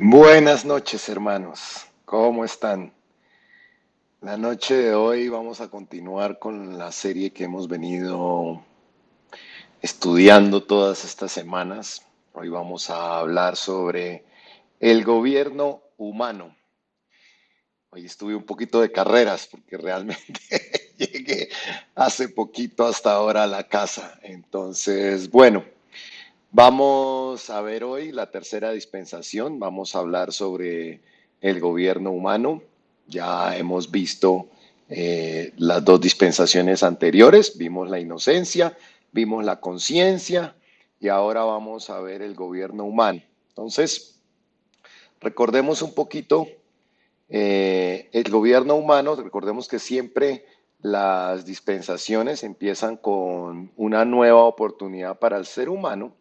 Buenas noches, hermanos. ¿Cómo están? La noche de hoy vamos a continuar con la serie que hemos venido estudiando todas estas semanas. Hoy vamos a hablar sobre el gobierno humano. Hoy estuve un poquito de carreras porque realmente llegué hace poquito hasta ahora a la casa. Entonces, bueno, vamos a ver hoy la tercera dispensación. Vamos a hablar sobre el gobierno humano. Ya hemos visto las dos dispensaciones anteriores. Vimos la inocencia, vimos la conciencia y ahora vamos a ver el gobierno humano. Entonces, recordemos un poquito el gobierno humano. Recordemos que siempre las dispensaciones empiezan con una nueva oportunidad para el ser humano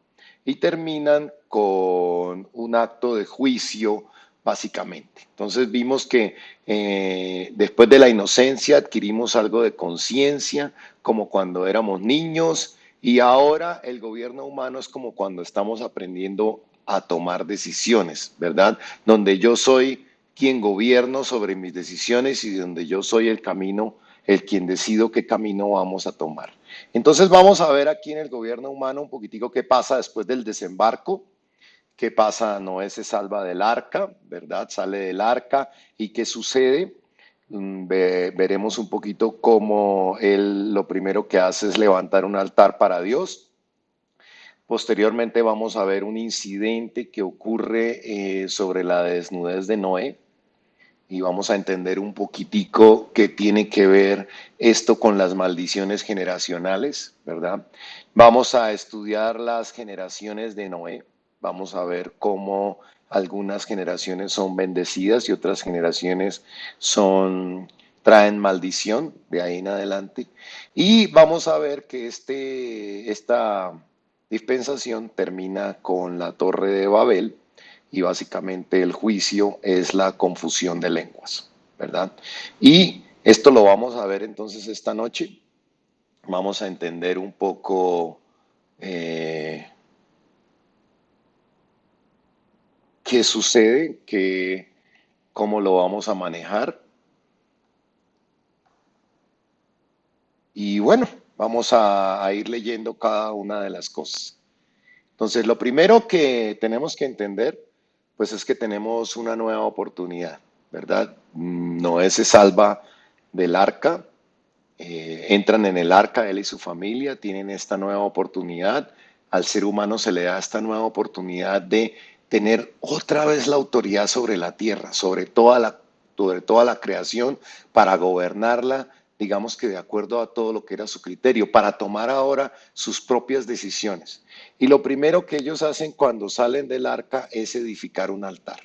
y terminan con un acto de juicio, básicamente. Entonces vimos que después de la inocencia adquirimos algo de conciencia, como cuando éramos niños, y ahora el gobierno humano es como cuando estamos aprendiendo a tomar decisiones, ¿verdad? Donde yo soy quien gobierno sobre mis decisiones y donde yo soy el camino, el quien decido qué camino vamos a tomar. Entonces vamos a ver aquí en el gobierno humano un poquitico qué pasa después del desembarco, qué pasa, Noé se salva del arca, ¿verdad? Sale del arca y qué sucede. Veremos un poquito cómo él lo primero que hace es levantar un altar para Dios. Posteriormente vamos a ver un incidente que ocurre sobre la desnudez de Noé, y vamos a entender un poquitico qué tiene que ver esto con las maldiciones generacionales, ¿verdad? Vamos a estudiar las generaciones de Noé, vamos a ver cómo algunas generaciones son bendecidas y otras generaciones traen maldición de ahí en adelante. Y vamos a ver que esta dispensación termina con la Torre de Babel, y básicamente el juicio es la confusión de lenguas, ¿verdad? Y esto lo vamos a ver entonces esta noche. Vamos a entender un poco qué sucede, cómo lo vamos a manejar. Y bueno, vamos a ir leyendo cada una de las cosas. Entonces, lo primero que tenemos que entender, pues es que tenemos una nueva oportunidad, ¿verdad? Noé se salva del arca, entran en el arca, él y su familia, tienen esta nueva oportunidad. Al ser humano se le da esta nueva oportunidad de tener otra vez la autoridad sobre la tierra, sobre toda la creación, para gobernarla, digamos que de acuerdo a todo lo que era su criterio, para tomar ahora sus propias decisiones. Y lo primero que ellos hacen cuando salen del arca es edificar un altar.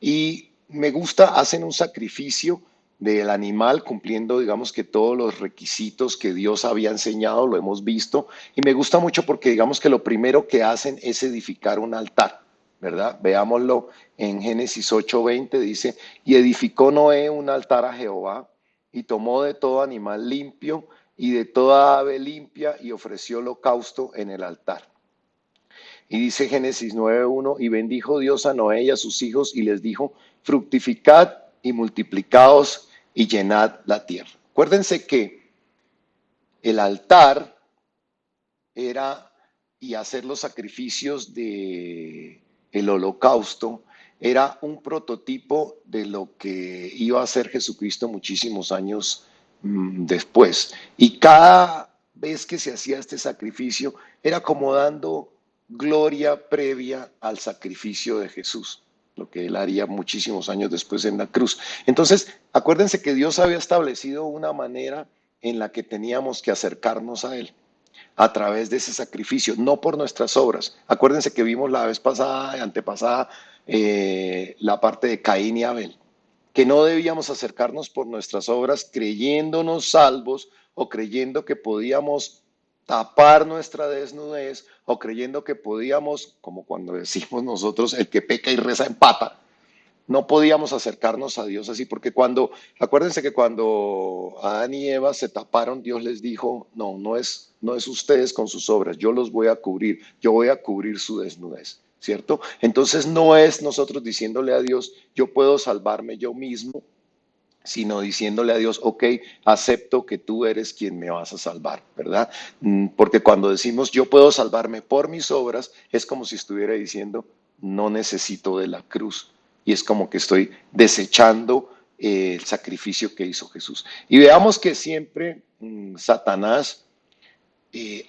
Y me gusta, hacen un sacrificio del animal cumpliendo, digamos que todos los requisitos que Dios había enseñado, lo hemos visto, y me gusta mucho porque digamos que lo primero que hacen es edificar un altar, ¿verdad? Veámoslo en Génesis 8:20, dice, y edificó Noé un altar a Jehová, y tomó de todo animal limpio y de toda ave limpia y ofreció holocausto en el altar. Y dice Génesis 9:1, y bendijo Dios a Noé y a sus hijos y les dijo, fructificad y multiplicaos y llenad la tierra. Acuérdense que el altar era, y hacer los sacrificios de el holocausto, era un prototipo de lo que iba a hacer Jesucristo muchísimos años después. Y cada vez que se hacía este sacrificio era como dando gloria previa al sacrificio de Jesús, lo que él haría muchísimos años después en la cruz. Entonces, acuérdense que Dios había establecido una manera en la que teníamos que acercarnos a él a través de ese sacrificio, no por nuestras obras. Acuérdense que vimos la vez pasada, antepasada, la parte de Caín y Abel, que no debíamos acercarnos por nuestras obras creyéndonos salvos o creyendo que podíamos tapar nuestra desnudez o creyendo que podíamos, como cuando decimos nosotros, el que peca y reza empata. No podíamos acercarnos a Dios así, porque acuérdense que cuando Adán y Eva se taparon, Dios les dijo, no es ustedes con sus obras, yo los voy a cubrir, yo voy a cubrir su desnudez. ¿cierto? Entonces no es nosotros diciéndole a Dios, yo puedo salvarme yo mismo, sino diciéndole a Dios, ok, acepto que tú eres quien me vas a salvar, ¿verdad? Porque cuando decimos yo puedo salvarme por mis obras, es como si estuviera diciendo, no necesito de la cruz. Y es como que estoy desechando el sacrificio que hizo Jesús. Y veamos que siempre Satanás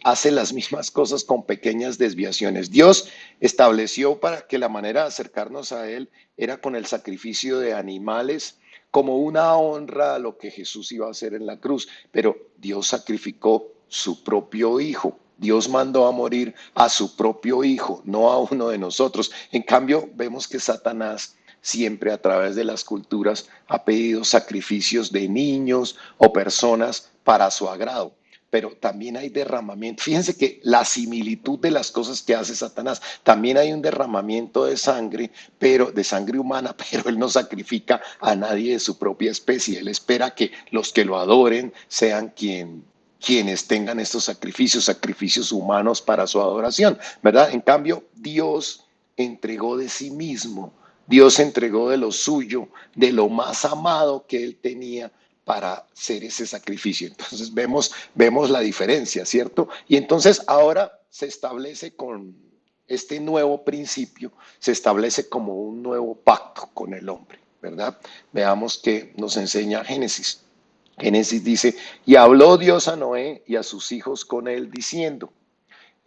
hace las mismas cosas con pequeñas desviaciones. Dios estableció para que la manera de acercarnos a Él era con el sacrificio de animales, como una honra a lo que Jesús iba a hacer en la cruz, pero Dios sacrificó su propio hijo. Dios mandó a morir a su propio hijo, no a uno de nosotros. En cambio, vemos que Satanás siempre a través de las culturas ha pedido sacrificios de niños o personas para su agrado, pero también hay derramamiento. Fíjense que la similitud de las cosas que hace Satanás, también hay un derramamiento de sangre, pero de sangre humana, pero él no sacrifica a nadie de su propia especie. Él espera que los que lo adoren sean quienes tengan estos sacrificios, sacrificios humanos para su adoración, ¿verdad? En cambio, Dios entregó de sí mismo, Dios entregó de lo suyo, de lo más amado que él tenía para hacer ese sacrificio. Entonces vemos la diferencia, ¿cierto? Y entonces ahora se establece con este nuevo principio, se establece como un nuevo pacto con el hombre, ¿verdad? Veamos que nos enseña Génesis. Génesis dice, y habló Dios a Noé y a sus hijos con él diciendo,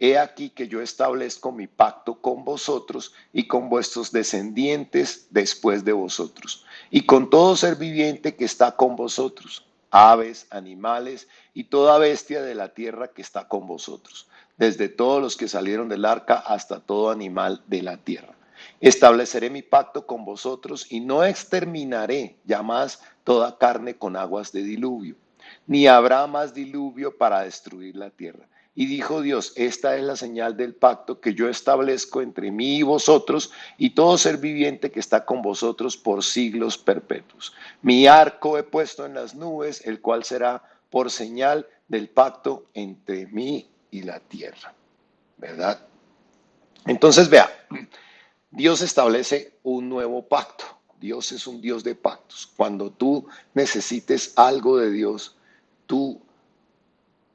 he aquí que yo establezco mi pacto con vosotros y con vuestros descendientes después de vosotros, y con todo ser viviente que está con vosotros, aves, animales y toda bestia de la tierra que está con vosotros, desde todos los que salieron del arca hasta todo animal de la tierra. Estableceré mi pacto con vosotros y no exterminaré ya más toda carne con aguas de diluvio, ni habrá más diluvio para destruir la tierra. Y dijo Dios, esta es la señal del pacto que yo establezco entre mí y vosotros y todo ser viviente que está con vosotros por siglos perpetuos. Mi arco he puesto en las nubes, el cual será por señal del pacto entre mí y la tierra. ¿Verdad? Entonces, vea, Dios establece un nuevo pacto. Dios es un Dios de pactos. Cuando tú necesites algo de Dios, tú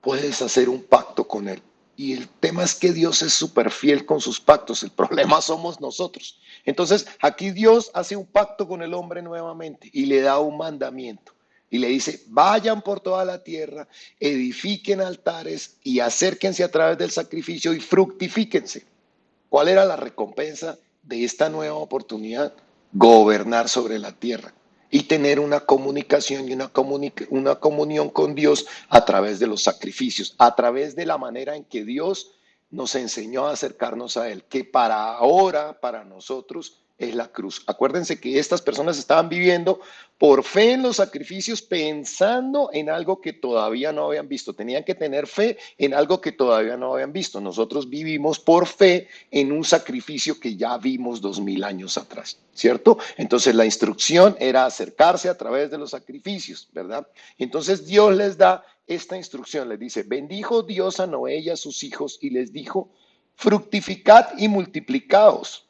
puedes hacer un pacto con Él. Y el tema es que Dios es súper fiel con sus pactos. El problema somos nosotros. Entonces, aquí Dios hace un pacto con el hombre nuevamente y le da un mandamiento. Y le dice, vayan por toda la tierra, edifiquen altares y acérquense a través del sacrificio y fructifíquense. ¿Cuál era la recompensa de esta nueva oportunidad? Gobernar sobre la tierra y tener una comunicación y una comunión con Dios a través de los sacrificios, a través de la manera en que Dios nos enseñó a acercarnos a Él, que para ahora, para nosotros, es la cruz. Acuérdense que estas personas estaban viviendo por fe en los sacrificios, pensando en algo que todavía no habían visto. Tenían que tener fe en algo que todavía no habían visto. Nosotros vivimos por fe en un sacrificio que ya vimos 2000 años atrás, ¿cierto? Entonces la instrucción era acercarse a través de los sacrificios, ¿verdad? Entonces Dios les da esta instrucción, les dice, bendijo Dios a Noé y a sus hijos y les dijo, fructificad y multiplicaos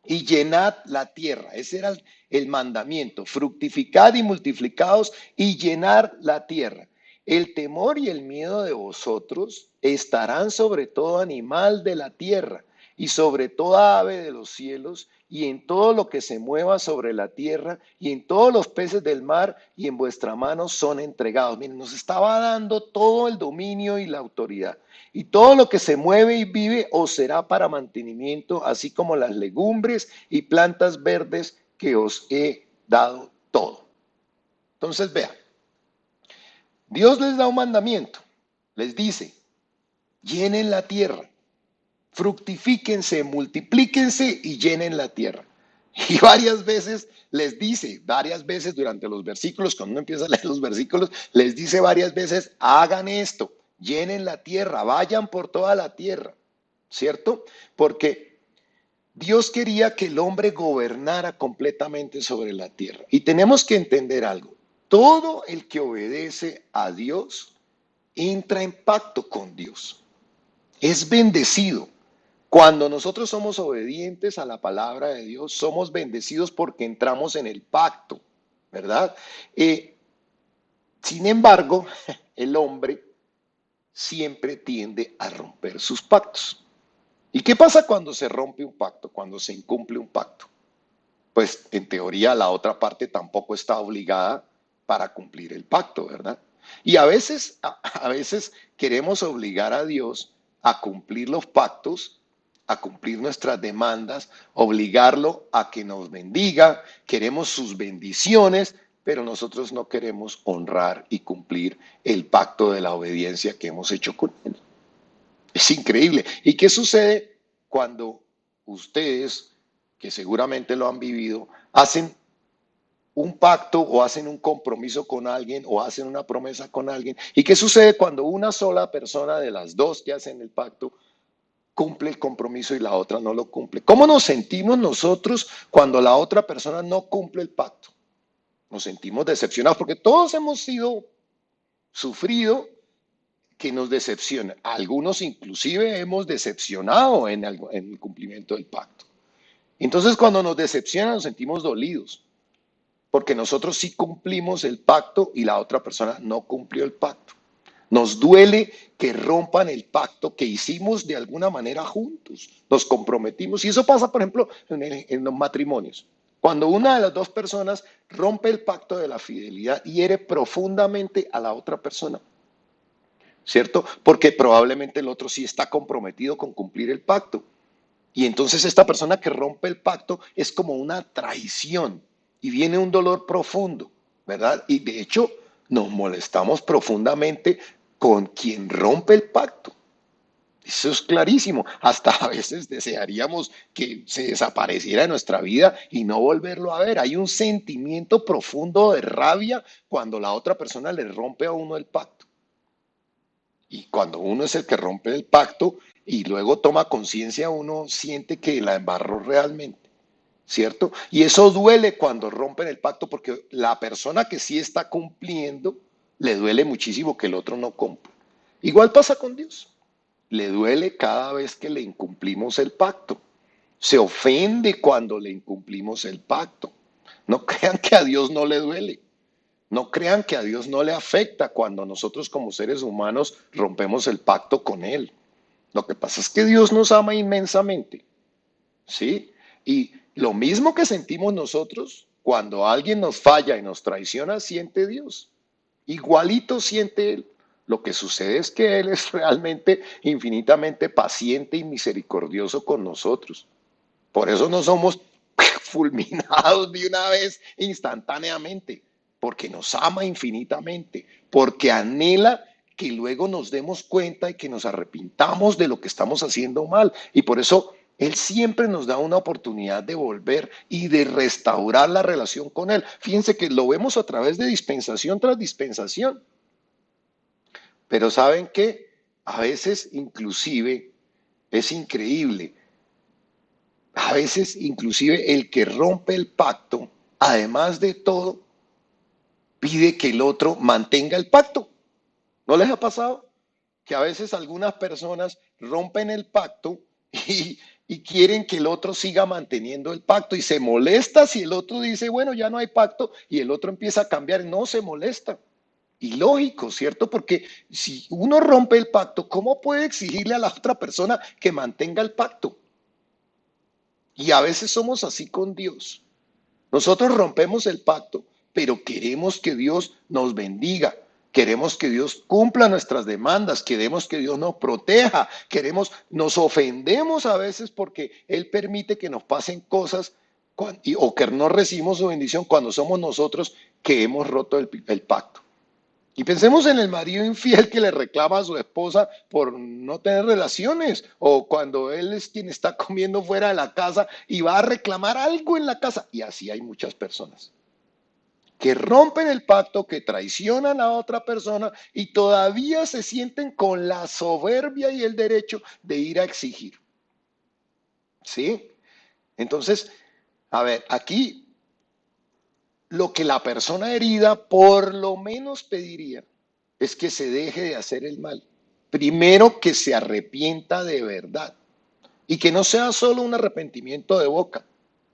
y llenad la tierra. Ese era el mandamiento, fructificad y multiplicaos y llenar la tierra. El temor y el miedo de vosotros estarán sobre todo animal de la tierra y sobre toda ave de los cielos y en todo lo que se mueva sobre la tierra y en todos los peces del mar y en vuestra mano son entregados. Miren, nos estaba dando todo el dominio y la autoridad. Y todo lo que se mueve y vive os será para mantenimiento, así como las legumbres y plantas verdes que os he dado todo. Entonces, vean, Dios les da un mandamiento, les dice, llenen la tierra, fructifíquense, multiplíquense y llenen la tierra. Y varias veces les dice, varias veces durante los versículos, cuando uno empieza a leer los versículos, les dice varias veces, hagan esto, llenen la tierra, vayan por toda la tierra, ¿cierto? Porque Dios quería que el hombre gobernara completamente sobre la tierra. Y tenemos que entender algo, todo el que obedece a Dios entra en pacto con Dios, es bendecido. Cuando nosotros somos obedientes a la palabra de Dios, somos bendecidos porque entramos en el pacto, ¿verdad? Eh, Sin embargo, el hombre siempre tiende a romper sus pactos. ¿Y qué pasa cuando se rompe un pacto, cuando se incumple un pacto? Pues en teoría la otra parte tampoco está obligada para cumplir el pacto, ¿verdad? Y a veces queremos obligar a Dios a cumplir los pactos, a cumplir nuestras demandas, obligarlo a que nos bendiga, queremos sus bendiciones, pero nosotros no queremos honrar y cumplir el pacto de la obediencia que hemos hecho con Él. Es increíble. ¿Y qué sucede cuando ustedes, que seguramente lo han vivido, hacen un pacto o hacen un compromiso con alguien o hacen una promesa con alguien? ¿Y qué sucede cuando una sola persona de las dos que hacen el pacto cumple el compromiso y la otra no lo cumple? ¿Cómo nos sentimos nosotros cuando la otra persona no cumple el pacto? Nos sentimos decepcionados porque todos hemos sido sufrido que nos decepciona. Algunos inclusive hemos decepcionado en el cumplimiento del pacto. Entonces cuando nos decepciona nos sentimos dolidos, porque nosotros sí cumplimos el pacto y la otra persona no cumplió el pacto. Nos duele que rompan el pacto que hicimos de alguna manera juntos. Nos comprometimos. Y eso pasa, por ejemplo, en los matrimonios. Cuando una de las dos personas rompe el pacto de la fidelidad, hiere profundamente a la otra persona. ¿Cierto? Porque probablemente el otro sí está comprometido con cumplir el pacto. Y entonces esta persona que rompe el pacto es como una traición y viene un dolor profundo, ¿verdad? Y de hecho nos molestamos profundamente con quien rompe el pacto. Eso es clarísimo. Hasta a veces desearíamos que se desapareciera de nuestra vida y no volverlo a ver. Hay un sentimiento profundo de rabia cuando la otra persona le rompe a uno el pacto. Y cuando uno es el que rompe el pacto y luego toma conciencia, uno siente que la embarró realmente, ¿cierto? Y eso duele cuando rompen el pacto porque la persona que sí está cumpliendo le duele muchísimo que el otro no cumpla. Igual pasa con Dios. Le duele cada vez que le incumplimos el pacto. Se ofende cuando le incumplimos el pacto. No crean que a Dios no le duele. No crean que a Dios no le afecta cuando nosotros como seres humanos rompemos el pacto con Él. Lo que pasa es que Dios nos ama inmensamente, ¿sí? Y lo mismo que sentimos nosotros cuando alguien nos falla y nos traiciona, siente Dios. Igualito siente Él. Lo que sucede es que Él es realmente infinitamente paciente y misericordioso con nosotros. Por eso no somos fulminados de una vez instantáneamente, porque nos ama infinitamente, porque anhela que luego nos demos cuenta y que nos arrepintamos de lo que estamos haciendo mal. Y por eso Él siempre nos da una oportunidad de volver y de restaurar la relación con Él. Fíjense que lo vemos a través de dispensación tras dispensación. Pero ¿saben qué? A veces inclusive es increíble. A veces inclusive el que rompe el pacto, además de todo, pide que el otro mantenga el pacto. ¿No les ha pasado? Que a veces algunas personas rompen el pacto y quieren que el otro siga manteniendo el pacto y se molesta si el otro dice, bueno, ya no hay pacto y el otro empieza a cambiar, no se molesta. Y lógico, ¿cierto? Porque si uno rompe el pacto, ¿cómo puede exigirle a la otra persona que mantenga el pacto? Y a veces somos así con Dios. Nosotros rompemos el pacto, pero queremos que Dios nos bendiga. Queremos que Dios cumpla nuestras demandas, queremos que Dios nos proteja, nos ofendemos a veces porque Él permite que nos pasen cosas o que no recibimos su bendición cuando somos nosotros que hemos roto el pacto. Y pensemos en el marido infiel que le reclama a su esposa por no tener relaciones, o cuando él es quien está comiendo fuera de la casa y va a reclamar algo en la casa. Y así hay muchas personas que rompen el pacto, que traicionan a otra persona y todavía se sienten con la soberbia y el derecho de ir a exigir. ¿Sí? Entonces, a ver, aquí lo que la persona herida por lo menos pediría es que se deje de hacer el mal. Primero que se arrepienta de verdad. Y que no sea solo un arrepentimiento de boca.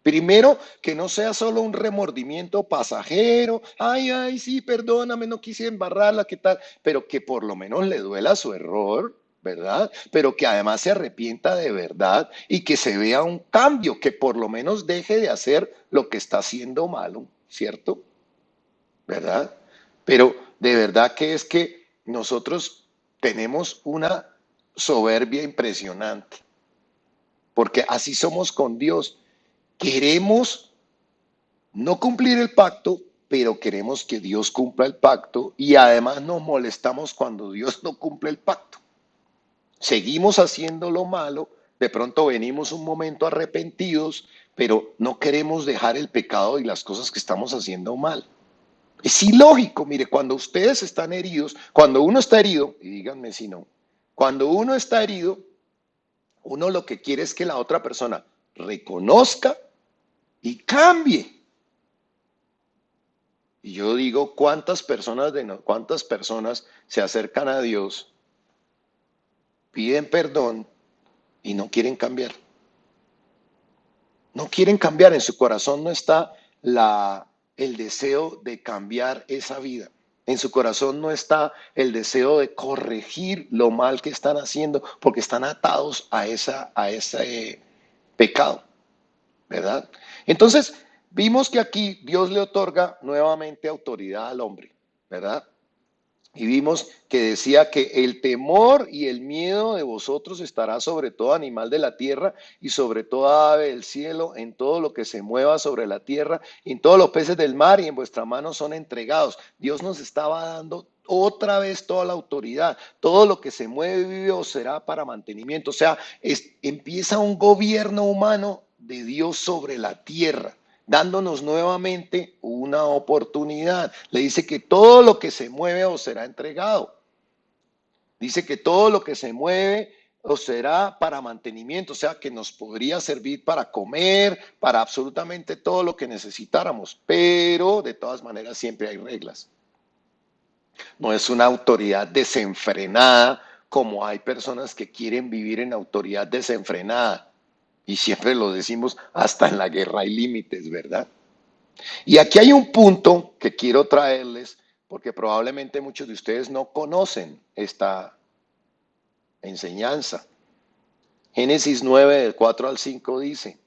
Primero, que no sea solo un remordimiento pasajero. Ay, ay, sí, perdóname, no quise embarrarla, ¿qué tal? Pero que por lo menos le duela su error, ¿verdad? Pero que además se arrepienta de verdad y que se vea un cambio, que por lo menos deje de hacer lo que está haciendo malo, ¿cierto? ¿Verdad? Pero de verdad que es que nosotros tenemos una soberbia impresionante, porque así somos con Dios. Queremos no cumplir el pacto, pero queremos que Dios cumpla el pacto y además nos molestamos cuando Dios no cumple el pacto. Seguimos haciendo lo malo, de pronto venimos un momento arrepentidos, pero no queremos dejar el pecado y las cosas que estamos haciendo mal. Es ilógico, mire, cuando ustedes están heridos, cuando uno está herido, y díganme si no, cuando uno está herido, uno lo que quiere es que la otra persona reconozca y cambie. Y yo digo, cuántas personas se acercan a Dios, piden perdón y no quieren cambiar. No quieren cambiar, en su corazón no está el deseo de cambiar esa vida. En su corazón no está el deseo de corregir lo mal que están haciendo, porque están atados a ese pecado, ¿verdad? Entonces, vimos que aquí Dios le otorga nuevamente autoridad al hombre, ¿verdad? Y vimos que decía que el temor y el miedo de vosotros estará sobre todo animal de la tierra y sobre toda ave del cielo, en todo lo que se mueva sobre la tierra, y en todos los peces del mar, y en vuestra mano son entregados. Dios nos estaba dando otra vez toda la autoridad. Todo lo que se mueve, vive o será para mantenimiento. O sea, empieza un gobierno humano de Dios sobre la tierra, dándonos nuevamente una oportunidad. Le dice que todo lo que se mueve os será entregado. Dice que todo lo que se mueve os será para mantenimiento, o sea, que nos podría servir para comer, para absolutamente todo lo que necesitáramos, pero de todas maneras siempre hay reglas. No es una autoridad desenfrenada como hay personas que quieren vivir en autoridad desenfrenada. Y siempre lo decimos, hasta en la guerra hay límites, ¿verdad? Y aquí hay un punto que quiero traerles, porque probablemente muchos de ustedes no conocen esta enseñanza. Génesis 9, del 4 al 5 dice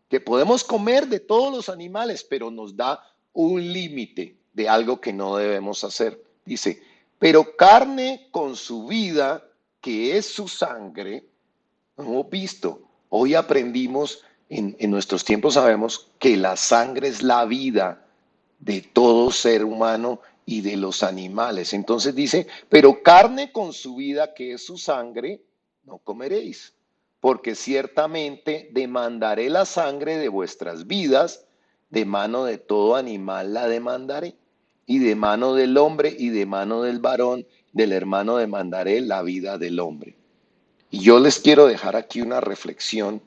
que podemos comer de todos los animales, pero nos da un límite de algo que no debemos hacer. Dice, pero carne con su vida, que es su sangre, no hemos visto. Hoy aprendimos, en nuestros tiempos sabemos que la sangre es la vida de todo ser humano y de los animales. Entonces dice, pero carne con su vida, que es su sangre, no comeréis, porque ciertamente demandaré la sangre de vuestras vidas, de mano de todo animal la demandaré, y de mano del hombre y de mano del varón, del hermano demandaré la vida del hombre. Y yo les quiero dejar aquí una reflexión,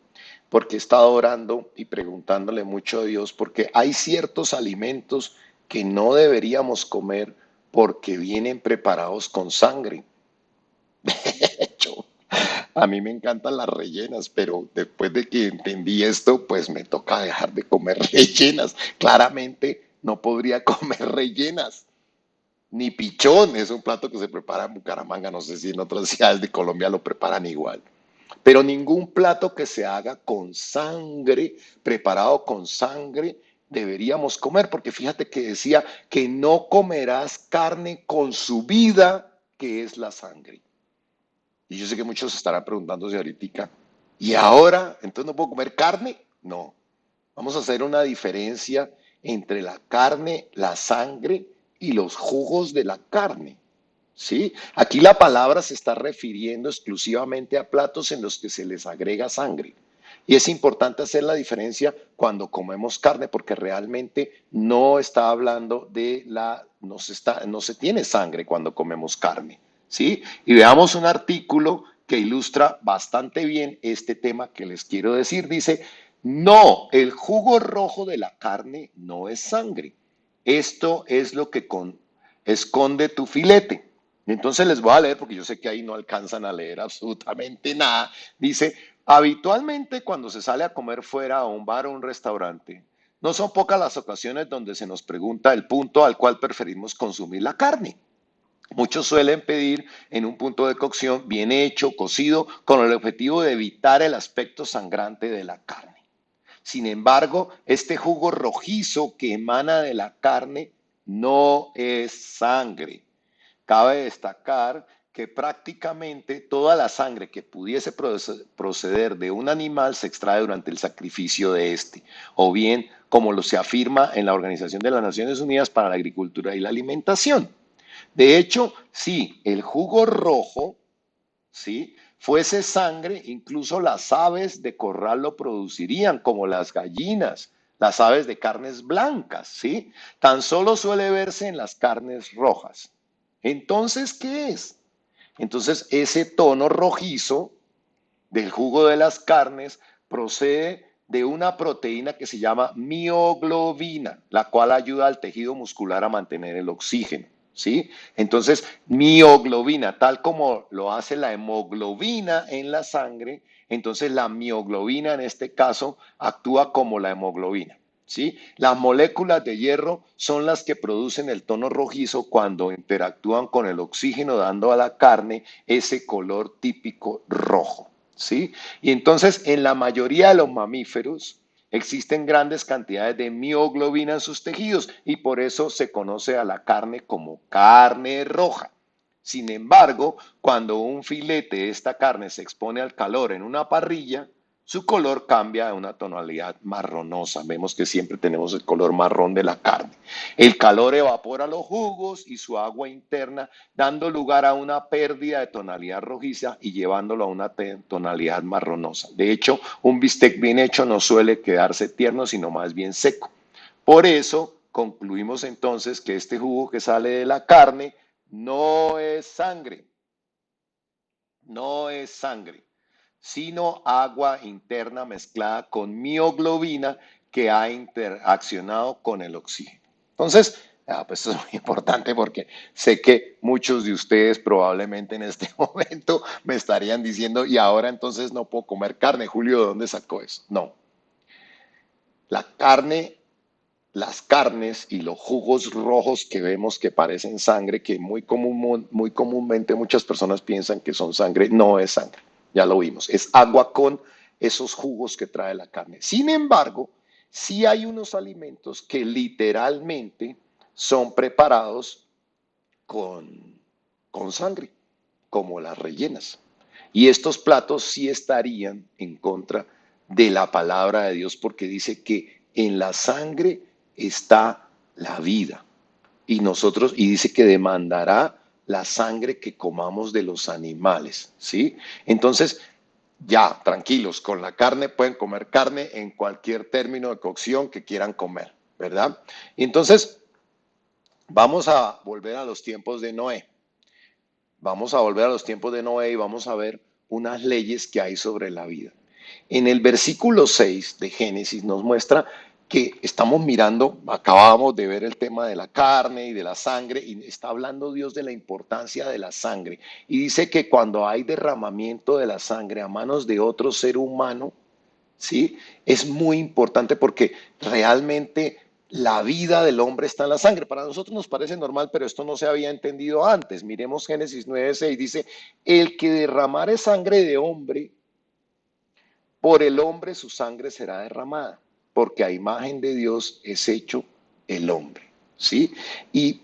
porque he estado orando y preguntándole mucho a Dios, porque hay ciertos alimentos que no deberíamos comer porque vienen preparados con sangre. Yo, a mí me encantan las rellenas, pero después de que entendí esto, pues me toca dejar de comer rellenas. Claramente no podría comer rellenas. Ni pichón, es un plato que se prepara en Bucaramanga, no sé si en otras ciudades de Colombia lo preparan igual. Pero ningún plato que se haga con sangre, preparado con sangre, deberíamos comer, porque fíjate que decía que no comerás carne con su vida, que es la sangre. Y yo sé que muchos estarán preguntándose ahorita, ¿y ahora? ¿Entonces no puedo comer carne? No. Vamos a hacer una diferencia entre la carne, la sangre y los jugos de la carne. ¿Sí? Aquí la palabra se está refiriendo exclusivamente a platos en los que se les agrega sangre. Y es importante hacer la diferencia cuando comemos carne, porque realmente no está hablando no se tiene sangre cuando comemos carne. ¿Sí? Y veamos un artículo que ilustra bastante bien este tema que les quiero decir. Dice, no, el jugo rojo de la carne no es sangre. Esto es lo que esconde tu filete. Entonces les voy a leer porque yo sé que ahí no alcanzan a leer absolutamente nada. Dice, Habitualmente cuando se sale a comer fuera a un bar o un restaurante, no son pocas las ocasiones donde se nos pregunta el punto al cual preferimos consumir la carne. Muchos suelen pedir en un punto de cocción bien hecho, cocido, con el objetivo de evitar el aspecto sangrante de la carne. Sin embargo, este jugo rojizo que emana de la carne no es sangre. Cabe destacar que prácticamente toda la sangre que pudiese proceder de un animal se extrae durante el sacrificio de este, o bien como lo se afirma en la Organización de las Naciones Unidas para la Agricultura y la Alimentación. De hecho, sí, el jugo rojo, ¿sí? Fuese sangre, incluso las aves de corral lo producirían, como las gallinas, las aves de carnes blancas, ¿sí? Tan solo suele verse en las carnes rojas. Entonces, ¿qué es? Entonces, ese tono rojizo del jugo de las carnes procede de una proteína que se llama mioglobina, la cual ayuda al tejido muscular a mantener el oxígeno. ¿Sí? Entonces, mioglobina, tal como lo hace la hemoglobina en la sangre, entonces la mioglobina en este caso actúa como la hemoglobina. ¿Sí? Las moléculas de hierro son las que producen el tono rojizo cuando interactúan con el oxígeno, dando a la carne ese color típico rojo. ¿Sí? Y entonces, en la mayoría de los mamíferos, existen grandes cantidades de mioglobina en sus tejidos y por eso se conoce a la carne como carne roja. Sin embargo, cuando un filete de esta carne se expone al calor en una parrilla, su color cambia a una tonalidad marronosa. Vemos que siempre tenemos el color marrón de la carne. El calor evapora los jugos y su agua interna, dando lugar a una pérdida de tonalidad rojiza y llevándolo a una tonalidad marronosa. De hecho, un bistec bien hecho no suele quedarse tierno, sino más bien seco. Por eso concluimos entonces que este jugo que sale de la carne no es sangre, no es sangre, sino agua interna mezclada con mioglobina que ha interaccionado con el oxígeno. Entonces, pues esto es muy importante porque sé que muchos de ustedes probablemente en este momento me estarían diciendo, y ahora entonces no puedo comer carne. Julio, ¿de dónde sacó eso? No, la carne, las carnes y los jugos rojos que vemos que parecen sangre, que muy comúnmente muchas personas piensan que son sangre, no es sangre, ya lo vimos, es agua con esos jugos que trae la carne. Sin embargo, sí hay unos alimentos que literalmente son preparados con, con sangre, como las rellenas. Y estos platos sí estarían en contra de la palabra de Dios porque dice que en la sangre está la vida. Y dice que demandará la sangre que comamos de los animales, ¿sí? Entonces, ya, tranquilos, con la carne pueden comer carne en cualquier término de cocción que quieran comer, ¿verdad? Y entonces, vamos a volver a los tiempos de Noé. Vamos a volver a los tiempos de Noé y vamos a ver unas leyes que hay sobre la vida. En el versículo 6 de Génesis nos muestra que estamos mirando, acabamos de ver el tema de la carne y de la sangre, y está hablando Dios de la importancia de la sangre. Y dice que cuando hay derramamiento de la sangre a manos de otro ser humano, ¿sí? Es muy importante porque realmente la vida del hombre está en la sangre. Para nosotros nos parece normal, pero esto no se había entendido antes. Miremos Génesis 9:6, dice, el que derramare sangre de hombre, por el hombre su sangre será derramada, porque a imagen de Dios es hecho el hombre, ¿sí? Y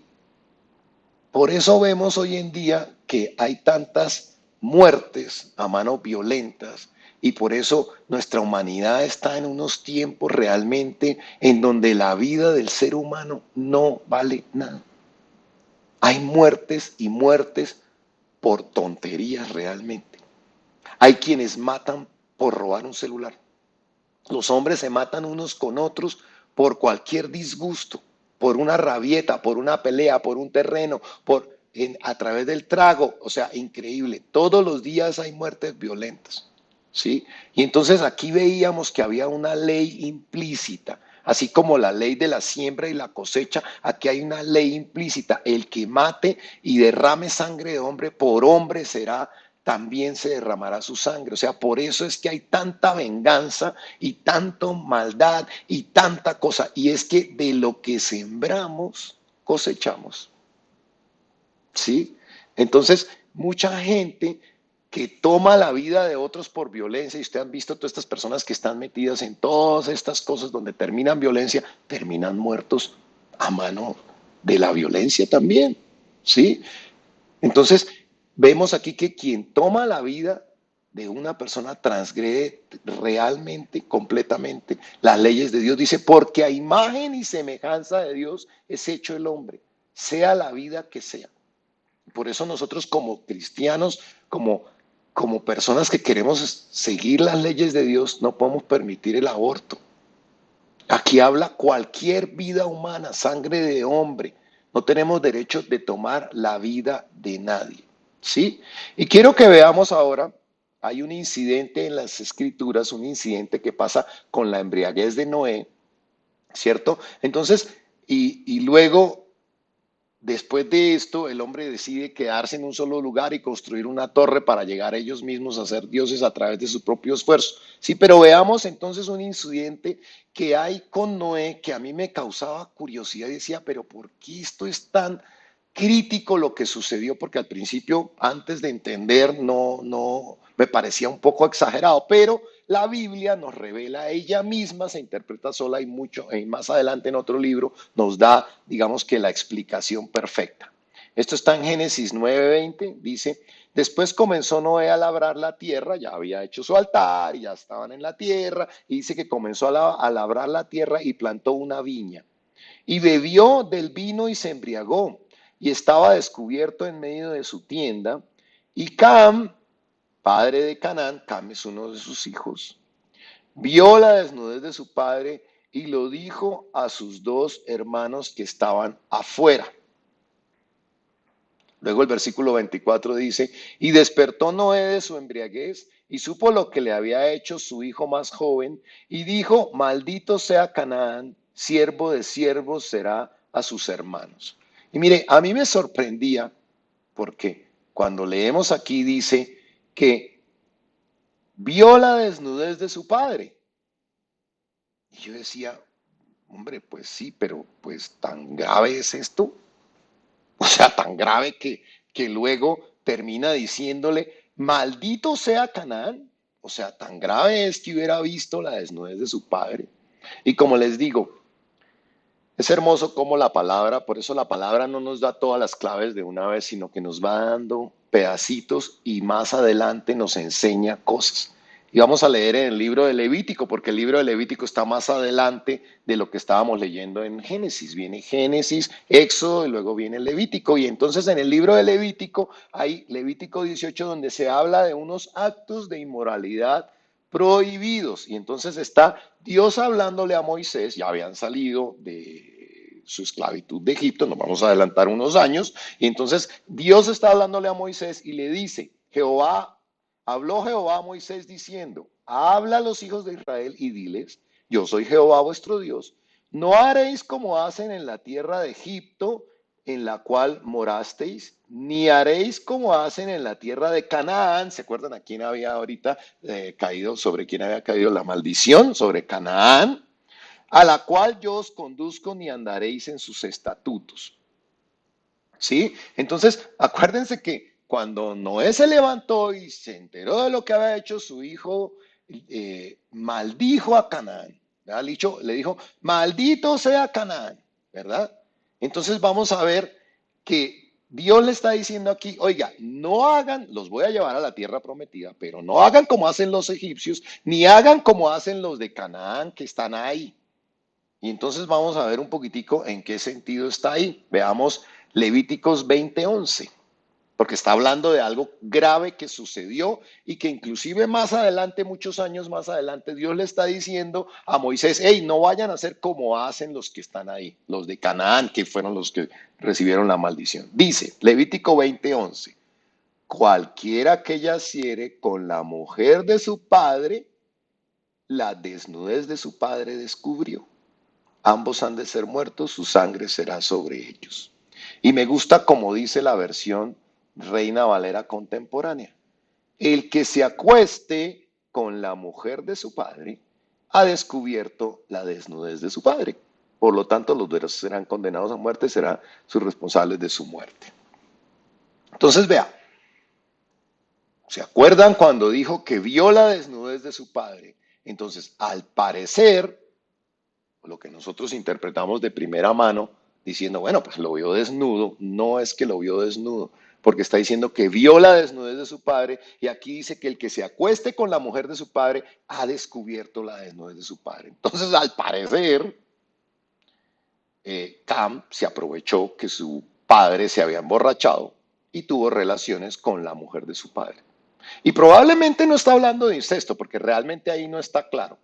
por eso vemos hoy en día que hay tantas muertes a manos violentas y por eso nuestra humanidad está en unos tiempos realmente en donde la vida del ser humano no vale nada. Hay muertes y muertes por tonterías realmente. Hay quienes matan por robar un celular. Los hombres se matan unos con otros por cualquier disgusto, por una rabieta, por una pelea, por un terreno, a través del trago. O sea, increíble. Todos los días hay muertes violentas. ¿Sí? Y entonces aquí veíamos que había una ley implícita. Así como la ley de la siembra y la cosecha, aquí hay una ley implícita. El que mate y derrame sangre de hombre, por hombre será también se derramará su sangre. O sea, por eso es que hay tanta venganza y tanta maldad y tanta cosa. Y es que de lo que sembramos, cosechamos. ¿Sí? Entonces, mucha gente que toma la vida de otros por violencia, y usted han visto todas estas personas que están metidas en todas estas cosas donde terminan violencia, terminan muertos a mano de la violencia también, ¿sí? Entonces, vemos aquí que quien toma la vida de una persona transgrede realmente, completamente las leyes de Dios. Dice, porque a imagen y semejanza de Dios es hecho el hombre, sea la vida que sea. Por eso nosotros como cristianos, como personas que queremos seguir las leyes de Dios, no podemos permitir el aborto. Aquí habla cualquier vida humana, sangre de hombre. No tenemos derecho de tomar la vida de nadie. ¿Sí? Y quiero que veamos ahora, hay un incidente en las escrituras, un incidente que pasa con la embriaguez de Noé, ¿cierto? Entonces, y luego después de esto, el hombre decide quedarse en un solo lugar y construir una torre para llegar a ellos mismos a ser dioses a través de su propio esfuerzo. Sí, pero veamos entonces un incidente que hay con Noé que a mí me causaba curiosidad y decía, pero ¿por qué esto es tan crítico lo que sucedió? Porque al principio, antes de entender, no me parecía un poco exagerado, pero la Biblia nos revela ella misma, se interpreta sola y mucho, y más adelante en otro libro nos da, digamos que la explicación perfecta. Esto está en Génesis 9:20, dice, después comenzó Noé a labrar la tierra, ya había hecho su altar y ya estaban en la tierra, y dice que comenzó a labrar la tierra y plantó una viña. Y bebió del vino y se embriagó, y estaba descubierto en medio de su tienda, y Cam, padre de Canaán, Cam es uno de sus hijos, vio la desnudez de su padre y lo dijo a sus dos hermanos que estaban afuera. Luego el versículo 24 dice, y despertó Noé de su embriaguez y supo lo que le había hecho su hijo más joven y dijo, maldito sea Canaán, siervo de siervos será a sus hermanos. Y mire, a mí me sorprendía porque cuando leemos aquí dice que vio la desnudez de su padre. Y yo decía, hombre, pues sí, pero pues tan grave es esto. O sea, tan grave que luego termina diciéndole, maldito sea Canaán. O sea, tan grave es que hubiera visto la desnudez de su padre. Y como les digo, es hermoso como la palabra, por eso la palabra no nos da todas las claves de una vez, sino que nos va dando pedacitos y más adelante nos enseña cosas. Y vamos a leer en el libro de Levítico, porque el libro de Levítico está más adelante de lo que estábamos leyendo en Génesis. Viene Génesis, Éxodo y luego viene Levítico. Y entonces en el libro de Levítico hay Levítico 18 donde se habla de unos actos de inmoralidad prohibidos. Y entonces está Dios hablándole a Moisés, ya habían salido de su esclavitud de Egipto, nos vamos a adelantar unos años, y entonces Dios está hablándole a Moisés y le dice, habló Jehová a Moisés diciendo, habla a los hijos de Israel y diles, yo soy Jehová vuestro Dios, no haréis como hacen en la tierra de Egipto, en la cual morasteis, ni haréis como hacen en la tierra de Canaán. ¿Se acuerdan a quién había ahorita sobre quién había caído la maldición? Sobre Canaán, a la cual yo os conduzco, ni andaréis en sus estatutos. ¿Sí? Entonces, acuérdense que cuando Noé se levantó y se enteró de lo que había hecho su hijo, maldijo a Canaán. ¿Verdad? Le dijo, maldito sea Canaán, ¿verdad? Entonces vamos a ver que Dios le está diciendo aquí, oiga, no hagan, los voy a llevar a la tierra prometida, pero no hagan como hacen los egipcios, ni hagan como hacen los de Canaán que están ahí. Y entonces vamos a ver un poquitico en qué sentido está ahí. Veamos Levíticos 20:11, porque está hablando de algo grave que sucedió y que inclusive más adelante, muchos años más adelante, Dios le está diciendo a Moisés, hey, no vayan a hacer como hacen los que están ahí, los de Canaán, que fueron los que recibieron la maldición. Dice Levítico 20:11, cualquiera que yaciere con la mujer de su padre, la desnudez de su padre descubrió. Ambos han de ser muertos, su sangre será sobre ellos. Y me gusta como dice la versión Reina Valera contemporánea. El que se acueste con la mujer de su padre ha descubierto la desnudez de su padre. Por lo tanto, los dos serán condenados a muerte, serán sus responsables de su muerte. Entonces, vea, ¿se acuerdan cuando dijo que vio la desnudez de su padre? Entonces, al parecer, lo que nosotros interpretamos de primera mano, diciendo, bueno, pues lo vio desnudo, no es que lo vio desnudo, porque está diciendo que vio la desnudez de su padre, y aquí dice que el que se acueste con la mujer de su padre ha descubierto la desnudez de su padre. Entonces, al parecer, Cam se aprovechó que su padre se había emborrachado y tuvo relaciones con la mujer de su padre. Y probablemente no está hablando de incesto, porque realmente ahí no está claro,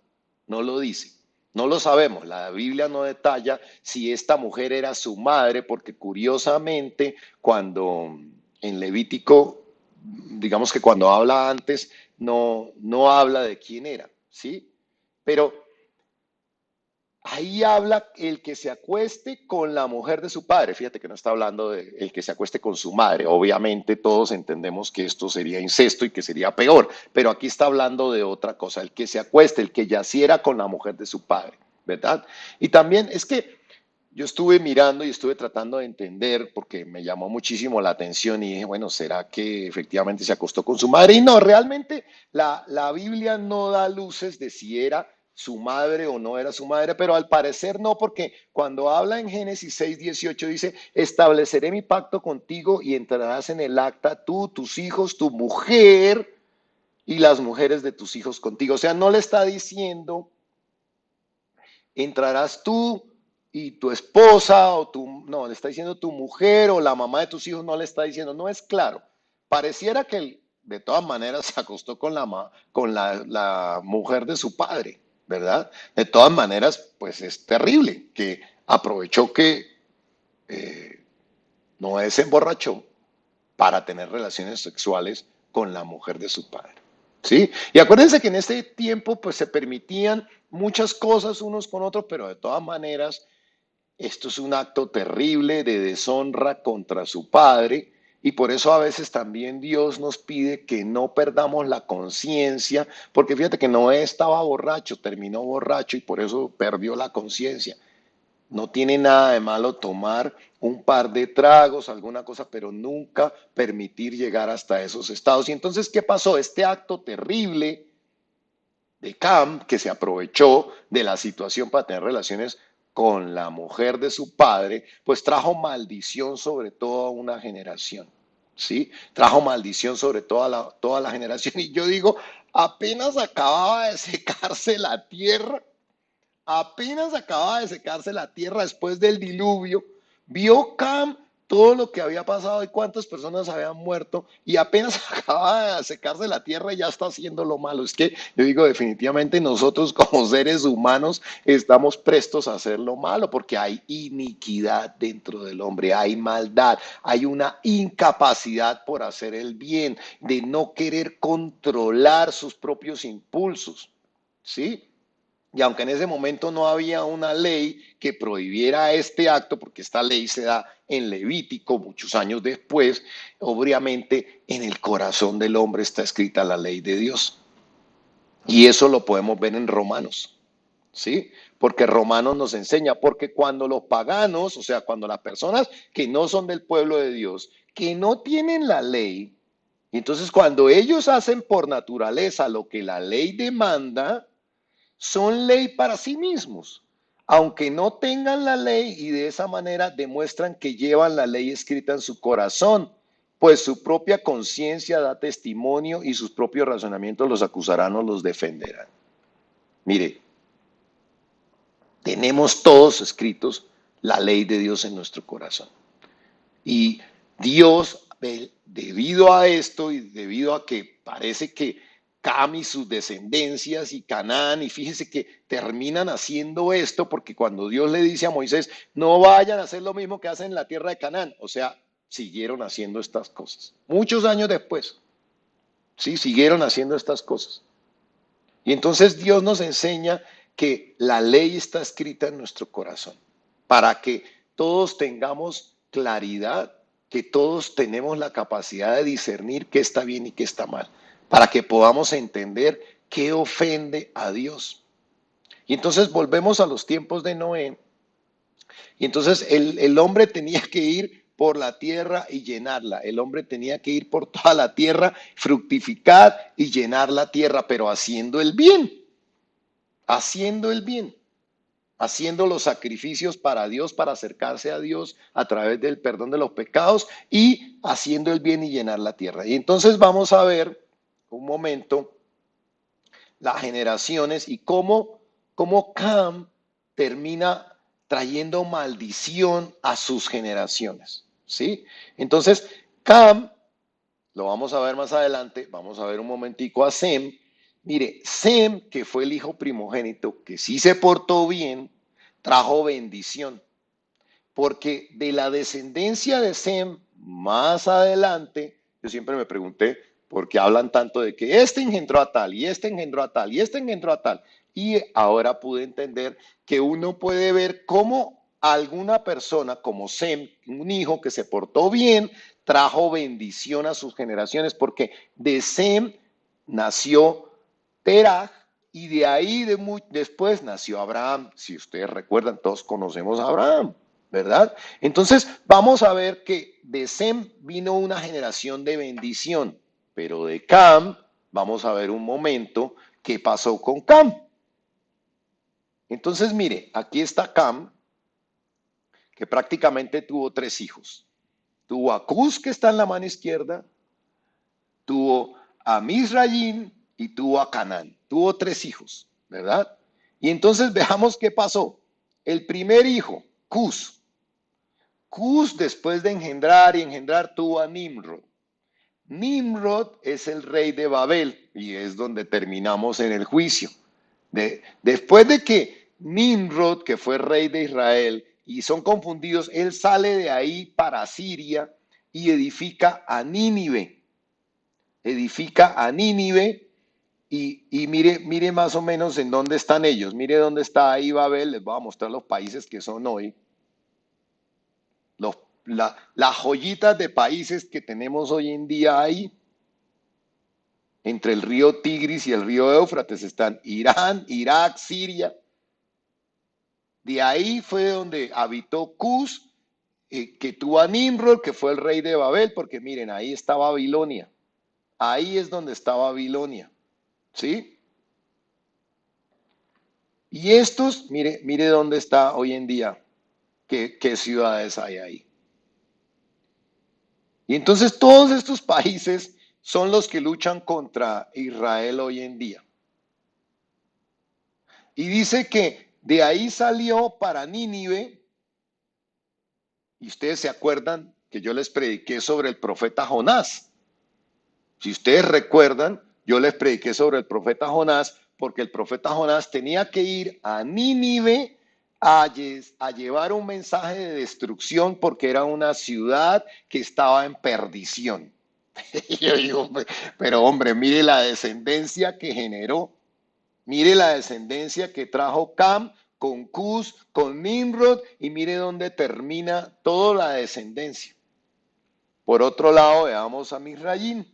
no lo dice, no lo sabemos. La Biblia no detalla si esta mujer era su madre, porque curiosamente cuando en Levítico, digamos que cuando habla antes, no habla de quién era, ¿sí? Pero ahí habla el que se acueste con la mujer de su padre. Fíjate que no está hablando de el que se acueste con su madre. Obviamente todos entendemos que esto sería incesto y que sería peor, pero aquí está hablando de otra cosa, el que se acueste, el que yaciera con la mujer de su padre, ¿verdad? Y también es que yo estuve mirando y estuve tratando de entender porque me llamó muchísimo la atención y dije, bueno, ¿será que efectivamente se acostó con su madre? Y no, realmente la Biblia no da luces de si era su madre o no era su madre, pero al parecer no, porque cuando habla en Génesis 6:18 dice, estableceré mi pacto contigo y entrarás en el acta tú, tus hijos, tu mujer y las mujeres de tus hijos contigo. O sea, no le está diciendo entrarás tú y tu esposa o tu, no, le está diciendo tu mujer o la mamá de tus hijos, no le está diciendo, no es claro. Pareciera que él, de todas maneras se acostó con la mujer de su padre, ¿verdad? De todas maneras, pues es terrible que aprovechó que Noé se emborrachó para tener relaciones sexuales con la mujer de su padre. ¿Sí? Y acuérdense que en este tiempo pues se permitían muchas cosas unos con otros, pero de todas maneras esto es un acto terrible de deshonra contra su padre y por eso a veces también Dios nos pide que no perdamos la conciencia, porque fíjate que Noé estaba borracho, terminó borracho y por eso perdió la conciencia. No tiene nada de malo tomar un par de tragos, alguna cosa, pero nunca permitir llegar hasta esos estados. Y entonces, ¿qué pasó? Este acto terrible de Cam, que se aprovechó de la situación para tener relaciones con la mujer de su padre, pues trajo maldición sobre toda una generación. ¿Sí? Trajo maldición sobre toda la generación. Y yo digo, apenas acababa de secarse la tierra. Apenas acababa de secarse la tierra después del diluvio, vio Cam todo lo que había pasado y cuántas personas habían muerto y apenas acaba de secarse la tierra y ya está haciendo lo malo. Es que yo digo, definitivamente nosotros como seres humanos estamos prestos a hacer lo malo porque hay iniquidad dentro del hombre, hay maldad, hay una incapacidad por hacer el bien, de no querer controlar sus propios impulsos, ¿sí? Y aunque en ese momento no había una ley que prohibiera este acto, porque esta ley se da en Levítico muchos años después, obviamente en el corazón del hombre está escrita la ley de Dios. Y eso lo podemos ver en Romanos, ¿sí? Porque Romanos nos enseña, porque cuando los paganos, o sea, cuando las personas que no son del pueblo de Dios, que no tienen la ley, y entonces cuando ellos hacen por naturaleza lo que la ley demanda, son ley para sí mismos, aunque no tengan la ley y de esa manera demuestran que llevan la ley escrita en su corazón, pues su propia conciencia da testimonio y sus propios razonamientos los acusarán o los defenderán. Mire, tenemos todos escritos la ley de Dios en nuestro corazón. Y Dios, debido a esto y debido a que parece que Cam y sus descendencias y Canaán, y fíjese que terminan haciendo esto porque cuando Dios le dice a Moisés, no vayan a hacer lo mismo que hacen en la tierra de Canaán, o sea, siguieron haciendo estas cosas. Muchos años después, sí, siguieron haciendo estas cosas. Y entonces Dios nos enseña que la ley está escrita en nuestro corazón para que todos tengamos claridad, que todos tenemos la capacidad de discernir qué está bien y qué está mal. para que podamos entender qué ofende a Dios. Y entonces volvemos a los tiempos de Noé. Y entonces el hombre tenía que ir por la tierra y llenarla. El hombre tenía que ir por toda la tierra, fructificar y llenar la tierra, pero haciendo el bien, haciendo los sacrificios para Dios, para acercarse a Dios a través del perdón de los pecados y haciendo el bien y llenar la tierra. Y entonces vamos a ver un momento las generaciones y cómo Cam termina trayendo maldición a sus generaciones, ¿sí? Entonces, Cam, lo vamos a ver más adelante, vamos a ver un momentico a Sem. Mire, Sem, que fue el hijo primogénito, que sí se portó bien, trajo bendición, porque de la descendencia de Sem, más adelante, yo siempre me pregunté, ¿por qué hablan tanto de que este engendró a tal, y este engendró a tal, y este engendró a tal? Y ahora pude entender que uno puede ver cómo alguna persona como Sem, un hijo que se portó bien, trajo bendición a sus generaciones, porque de Sem nació Terah, y de ahí después nació Abraham. Si ustedes recuerdan, todos conocemos a Abraham, ¿verdad? Entonces vamos a ver que de Sem vino una generación de bendición, pero de Cam vamos a ver un momento qué pasó con Cam. Entonces mire, aquí está Cam, que prácticamente tuvo tres hijos. Tuvo a Cus, que está en la mano izquierda, tuvo a Misraim y tuvo a Canaán. Tuvo tres hijos, ¿verdad? Y entonces veamos qué pasó. El primer hijo, Cus. Cus, después de engendrar y engendrar, tuvo a Nimrod. Nimrod es el rey de Babel y es donde terminamos en el juicio. Después de que Nimrod, que fue rey de Israel, y son confundidos, él sale de ahí para Siria y edifica a Nínive. Edifica a Nínive y mire más o menos en dónde están ellos. Mire dónde está ahí Babel. Les voy a mostrar los países que son hoy. Las joyitas de países que tenemos hoy en día ahí. Entre el río Tigris y el río Éufrates están Irán, Irak, Siria. De ahí fue donde habitó Cus, que tuvo a Nimrod, que fue el rey de Babel, porque miren, ahí está Babilonia. Ahí es donde está Babilonia. ¿Sí? Y estos, mire dónde está hoy en día, qué ciudades hay ahí. Y entonces todos estos países son los que luchan contra Israel hoy en día. Y dice que de ahí salió para Nínive, y ustedes se acuerdan que yo les prediqué sobre el profeta Jonás. Si ustedes recuerdan, yo les prediqué sobre el profeta Jonás, porque el profeta Jonás tenía que ir a Nínive a llevar un mensaje de destrucción porque era una ciudad que estaba en perdición. Y yo digo, pero hombre, mire la descendencia que generó, mire la descendencia que trajo Cam con Cus, con Nimrod, y mire dónde termina toda la descendencia. Por otro lado, veamos a Misraín,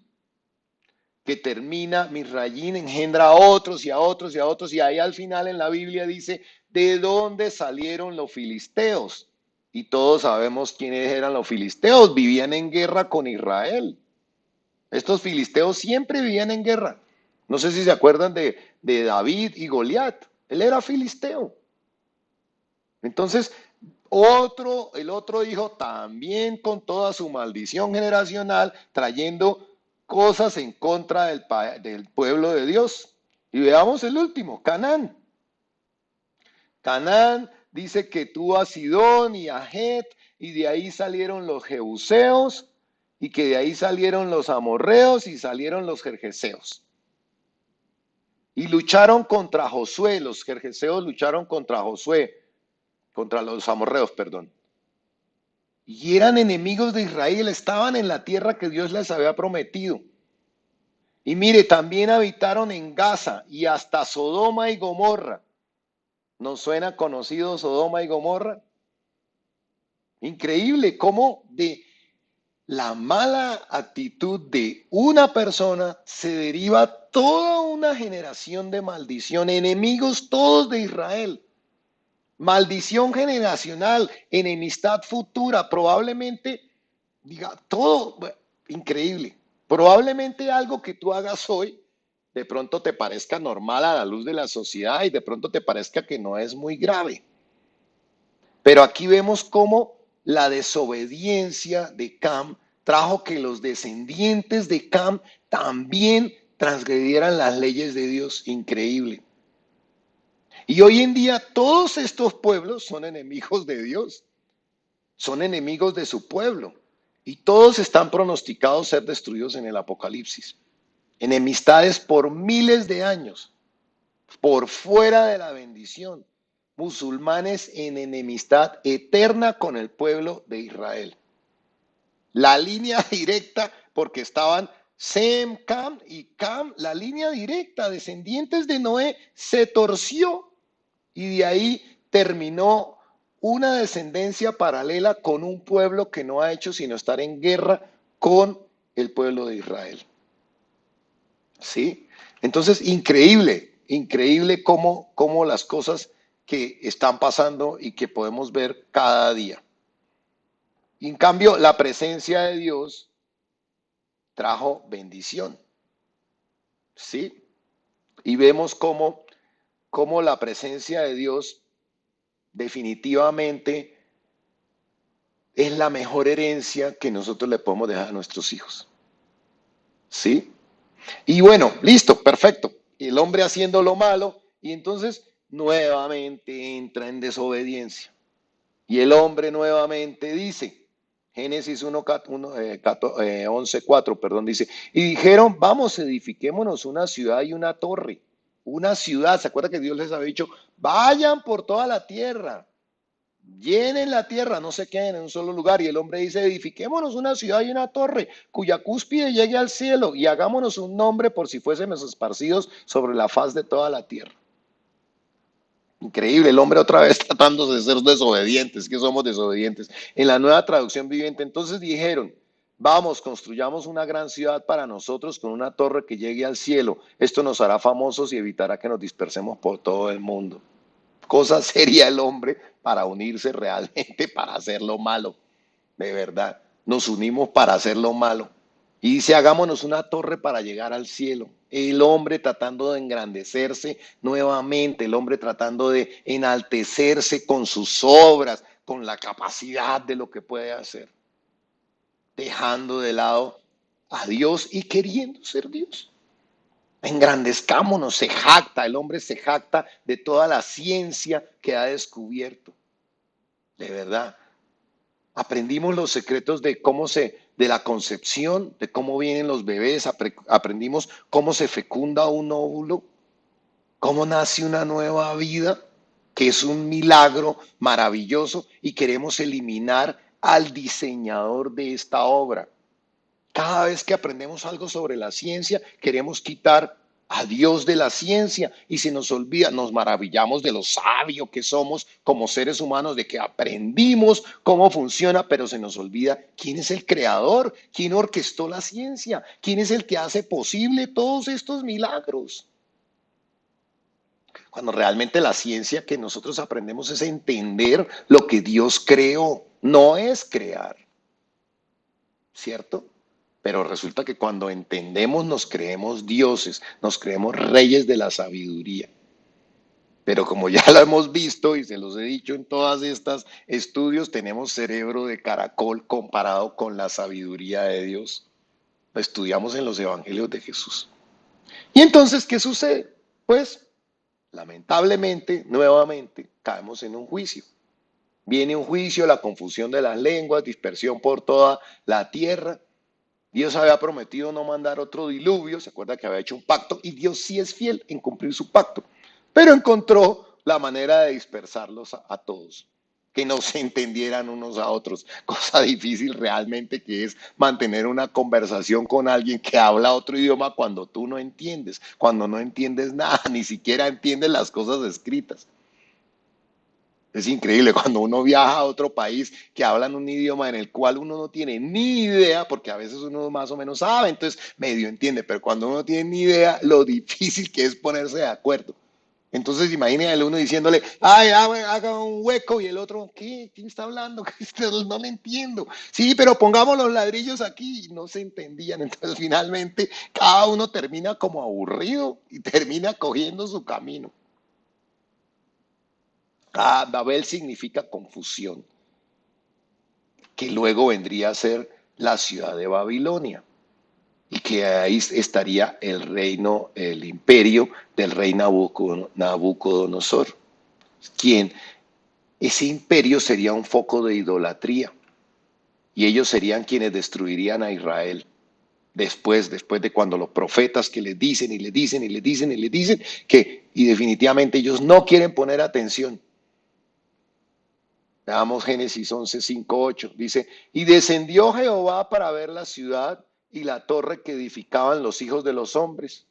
que termina, Misraín engendra a otros y a otros y a otros, y ahí al final en la Biblia dice, ¿de dónde salieron los filisteos? Y todos sabemos quiénes eran los filisteos, vivían en guerra con Israel. Estos filisteos siempre vivían en guerra. No sé si se acuerdan de David y Goliat. Él era filisteo. Entonces, el otro hijo también con toda su maldición generacional, trayendo cosas en contra del pueblo de Dios. Y veamos el último, Canaán. Canaán dice que tuvo a Sidón y a Het, y de ahí salieron los jebuseos, y que de ahí salieron los amorreos y salieron los jerjeseos. Y lucharon contra Josué, los jerjeseos lucharon contra Josué, contra los amorreos, perdón. Y eran enemigos de Israel, estaban en la tierra que Dios les había prometido. Y mire, también habitaron en Gaza y hasta Sodoma y Gomorra. ¿Nos suena conocido Sodoma y Gomorra? Increíble cómo de la mala actitud de una persona se deriva toda una generación de maldición, enemigos todos de Israel. Maldición generacional, enemistad futura, probablemente, diga, todo bueno, increíble. Probablemente algo que tú hagas hoy de pronto te parezca normal a la luz de la sociedad y de pronto te parezca que no es muy grave. Pero aquí vemos cómo la desobediencia de Cam trajo que los descendientes de Cam también transgredieran las leyes de Dios. Increíble. Y hoy en día todos estos pueblos son enemigos de Dios, son enemigos de su pueblo y todos están pronosticados ser destruidos en el Apocalipsis. Enemistades por miles de años, por fuera de la bendición, musulmanes en enemistad eterna con el pueblo de Israel. La línea directa, porque estaban Sem, Cam y Cam, la línea directa, descendientes de Noé, se torció y de ahí terminó una descendencia paralela con un pueblo que no ha hecho sino estar en guerra con el pueblo de Israel. ¿Sí? Entonces, increíble, increíble cómo las cosas que están pasando y que podemos ver cada día. Y en cambio, la presencia de Dios trajo bendición. ¿Sí? Y vemos cómo la presencia de Dios definitivamente es la mejor herencia que nosotros le podemos dejar a nuestros hijos. ¿Sí? Y bueno, listo, perfecto. El hombre haciendo lo malo y entonces nuevamente entra en desobediencia. Y el hombre nuevamente dice, Génesis 11:4, perdón, dice, y dijeron, vamos, edifiquémonos una ciudad y una torre. Una ciudad, ¿se acuerda que Dios les había dicho, vayan por toda la tierra? Llenen la tierra, no se queden en un solo lugar. Y el hombre dice, edifiquémonos una ciudad y una torre, cuya cúspide llegue al cielo, y hagámonos un nombre por si fuésemos esparcidos sobre la faz de toda la tierra. Increíble, el hombre otra vez tratando de ser desobedientes, que somos desobedientes. En la nueva traducción viviente, entonces dijeron, vamos, construyamos una gran ciudad para nosotros con una torre que llegue al cielo. Esto nos hará famosos y evitará que nos dispersemos por todo el mundo. Cosa sería el hombre para unirse realmente para hacer lo malo, de verdad. Nos unimos para hacer lo malo. Y dice, hagámonos una torre para llegar al cielo. El hombre tratando de engrandecerse nuevamente, el hombre tratando de enaltecerse con sus obras, con la capacidad de lo que puede hacer, dejando de lado a Dios y queriendo ser Dios. Engrandezcámonos, se jacta, el hombre se jacta de toda la ciencia que ha descubierto. De verdad, aprendimos los secretos de la concepción, de cómo vienen los bebés, aprendimos cómo se fecunda un óvulo, cómo nace una nueva vida, que es un milagro maravilloso y queremos eliminar al diseñador de esta obra. Cada vez que aprendemos algo sobre la ciencia, queremos quitar a Dios de la ciencia y se nos olvida, nos maravillamos de lo sabio que somos como seres humanos, de que aprendimos cómo funciona, pero se nos olvida quién es el creador, quién orquestó la ciencia, quién es el que hace posible todos estos milagros. Cuando realmente la ciencia que nosotros aprendemos es entender lo que Dios creó, no es crear, ¿cierto? Pero resulta que cuando entendemos nos creemos dioses, nos creemos reyes de la sabiduría. Pero como ya lo hemos visto y se los he dicho en todas estas estudios, tenemos cerebro de caracol comparado con la sabiduría de Dios. Lo estudiamos en los evangelios de Jesús. Y entonces, ¿qué sucede? Pues, lamentablemente, nuevamente, caemos en un juicio. Viene un juicio, la confusión de las lenguas, dispersión por toda la tierra. Dios había prometido no mandar otro diluvio, se acuerda que había hecho un pacto y Dios sí es fiel en cumplir su pacto, pero encontró la manera de dispersarlos a todos, que no se entendieran unos a otros, cosa difícil realmente que es mantener una conversación con alguien que habla otro idioma cuando tú no entiendes, cuando no entiendes nada, ni siquiera entiendes las cosas escritas. Es increíble cuando uno viaja a otro país que hablan un idioma en el cual uno no tiene ni idea, porque a veces uno más o menos sabe, entonces medio entiende, pero cuando uno no tiene ni idea, lo difícil que es ponerse de acuerdo. Entonces imagínate el uno diciéndole, ay, haga un hueco y el otro, ¿qué? ¿Quién está hablando? No le entiendo. Sí, pero pongamos los ladrillos aquí y no se entendían. Entonces finalmente cada uno termina como aburrido y termina cogiendo su camino. Ah, Babel significa confusión, que luego vendría a ser la ciudad de Babilonia y que ahí estaría el reino, el imperio del rey Nabucodonosor, quien ese imperio sería un foco de idolatría y ellos serían quienes destruirían a Israel. Después de cuando los profetas que les dicen y les dicen y les dicen y les dicen que, y definitivamente ellos no quieren poner atención. Veamos Génesis 11, 5, 8. Dice, y descendió Jehová para ver la ciudad y la torre que edificaban los hijos de los hombres.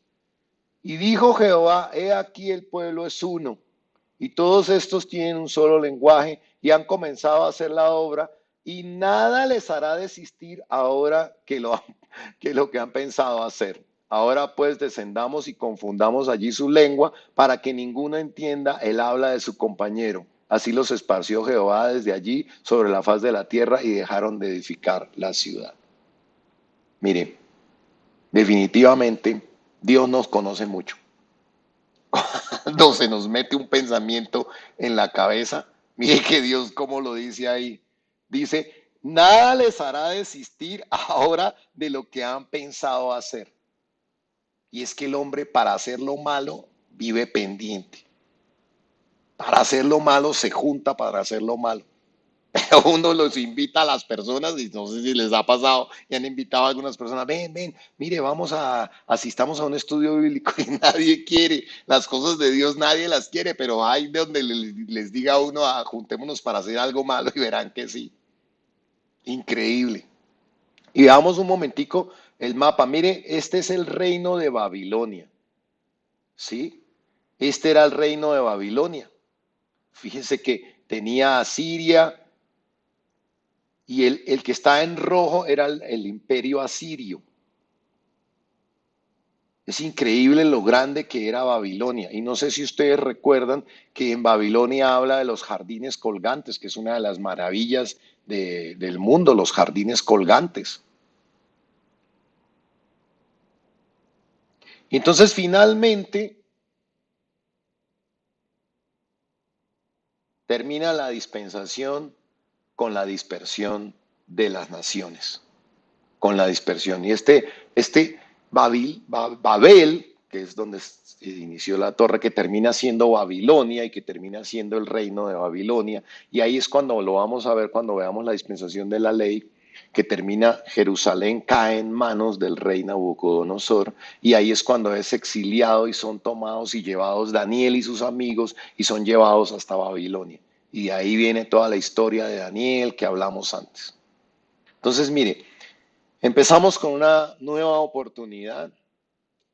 Y dijo Jehová, he aquí el pueblo es uno, y todos estos tienen un solo lenguaje y han comenzado a hacer la obra, y nada les hará desistir ahora que lo que han pensado hacer. Ahora pues descendamos y confundamos allí su lengua para que ninguno entienda el habla de su compañero. Así los esparció Jehová desde allí sobre la faz de la tierra y dejaron de edificar la ciudad. Mire, definitivamente Dios nos conoce mucho. Cuando se nos mete un pensamiento en la cabeza, mire que Dios como lo dice ahí. Dice, nada les hará desistir ahora de lo que han pensado hacer. Y es que el hombre para hacer lo malo vive pendiente. Para hacer lo malo se junta para hacer lo malo. Uno los invita a las personas, y no sé si les ha pasado, y han invitado a algunas personas, ven, mire, asistamos a un estudio bíblico y nadie quiere, las cosas de Dios nadie las quiere, pero hay de donde les diga a uno, juntémonos para hacer algo malo y verán que sí, increíble. Y veamos un momentico el mapa, mire, este es el reino de Babilonia, ¿sí? Este era el reino de Babilonia. Fíjense que tenía a Siria, y el que está en rojo era el imperio asirio. Es increíble lo grande que era Babilonia. Y no sé si ustedes recuerdan que en Babilonia habla de los jardines colgantes, que es una de las maravillas del mundo, los jardines colgantes. Y entonces finalmente termina la dispensación con la dispersión de las naciones, con la dispersión. Y este Babel, que es donde se inició la torre, que termina siendo Babilonia y que termina siendo el reino de Babilonia, y ahí es cuando lo vamos a ver cuando veamos la dispensación de la ley, que termina Jerusalén cae en manos del rey Nabucodonosor, y ahí es cuando es exiliado y son tomados y llevados Daniel y sus amigos y son llevados hasta Babilonia. Y de ahí viene toda la historia de Daniel que hablamos antes. Entonces, mire, empezamos con una nueva oportunidad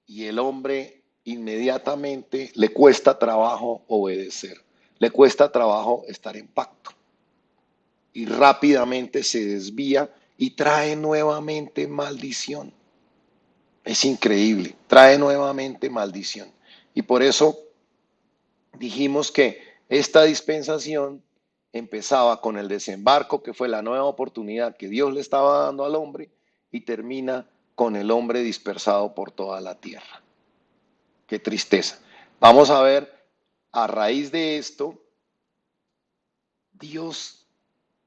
y el hombre inmediatamente le cuesta trabajo obedecer, le cuesta trabajo estar en pacto y rápidamente se desvía y trae nuevamente maldición. Es increíble, trae nuevamente maldición. Y por eso dijimos que esta dispensación empezaba con el desembarco, que fue la nueva oportunidad que Dios le estaba dando al hombre, y termina con el hombre dispersado por toda la tierra. Qué tristeza. Vamos a ver, a raíz de esto, Dios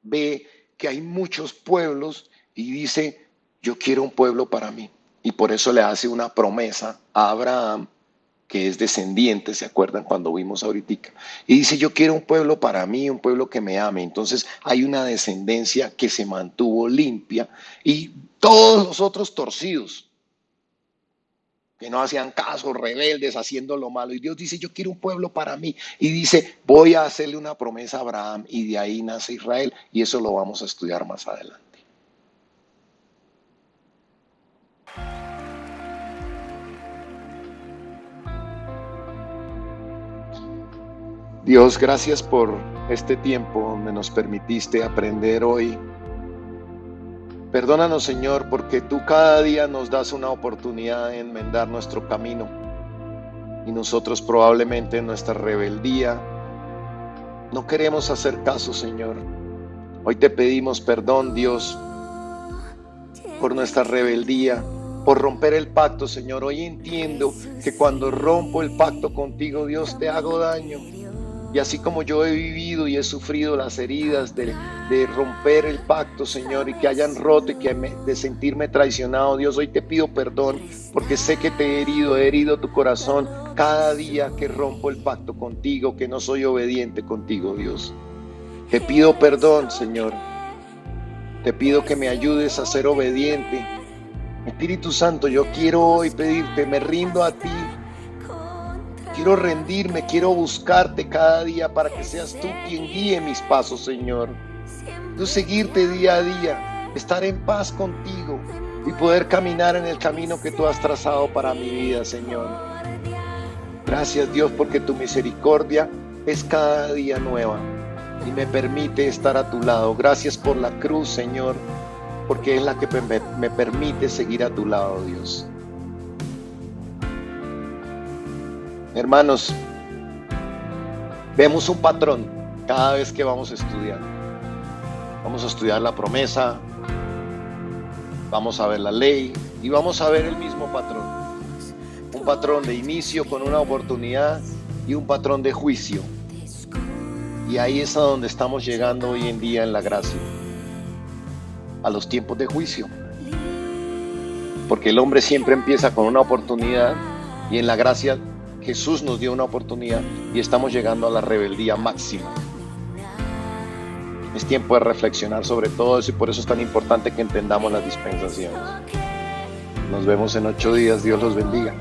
ve que hay muchos pueblos y dice, yo quiero un pueblo para mí. Y por eso le hace una promesa a Abraham, que es descendiente, ¿se acuerdan cuando vimos ahorita? Y dice, yo quiero un pueblo para mí, un pueblo que me ame. Entonces hay una descendencia que se mantuvo limpia y todos los otros torcidos, que no hacían caso, rebeldes, haciendo lo malo. Y Dios dice, yo quiero un pueblo para mí. Y dice, voy a hacerle una promesa a Abraham y de ahí nace Israel. Y eso lo vamos a estudiar más adelante. Dios, gracias por este tiempo donde nos permitiste aprender hoy. Perdónanos, Señor, porque tú cada día nos das una oportunidad de enmendar nuestro camino. Y nosotros probablemente en nuestra rebeldía no queremos hacer caso, Señor. Hoy te pedimos perdón, Dios, por nuestra rebeldía, por romper el pacto, Señor. Hoy entiendo que cuando rompo el pacto contigo, Dios, te hago daño. Y así como yo he vivido y he sufrido las heridas de romper el pacto, Señor, y que hayan roto y de sentirme traicionado, Dios, hoy te pido perdón porque sé que te he herido tu corazón cada día que rompo el pacto contigo, que no soy obediente contigo, Dios. Te pido perdón, Señor. Te pido que me ayudes a ser obediente. Espíritu Santo, yo quiero hoy pedirte, me rindo a ti. Quiero rendirme, quiero buscarte cada día para que seas tú quien guíe mis pasos, Señor. Tú seguirte día a día, estar en paz contigo y poder caminar en el camino que tú has trazado para mi vida, Señor. Gracias, Dios, porque tu misericordia es cada día nueva y me permite estar a tu lado. Gracias por la cruz, Señor, porque es la que me permite seguir a tu lado, Dios. Hermanos, vemos un patrón cada vez que vamos a estudiar. Vamos a estudiar la promesa, vamos a ver la ley y vamos a ver el mismo patrón. Un patrón de inicio con una oportunidad y un patrón de juicio. Y ahí es a donde estamos llegando hoy en día en la gracia, a los tiempos de juicio. Porque el hombre siempre empieza con una oportunidad y en la gracia Jesús nos dio una oportunidad y estamos llegando a la rebeldía máxima. Es tiempo de reflexionar sobre todo eso y por eso es tan importante que entendamos las dispensaciones. Nos vemos en 8 días. Dios los bendiga.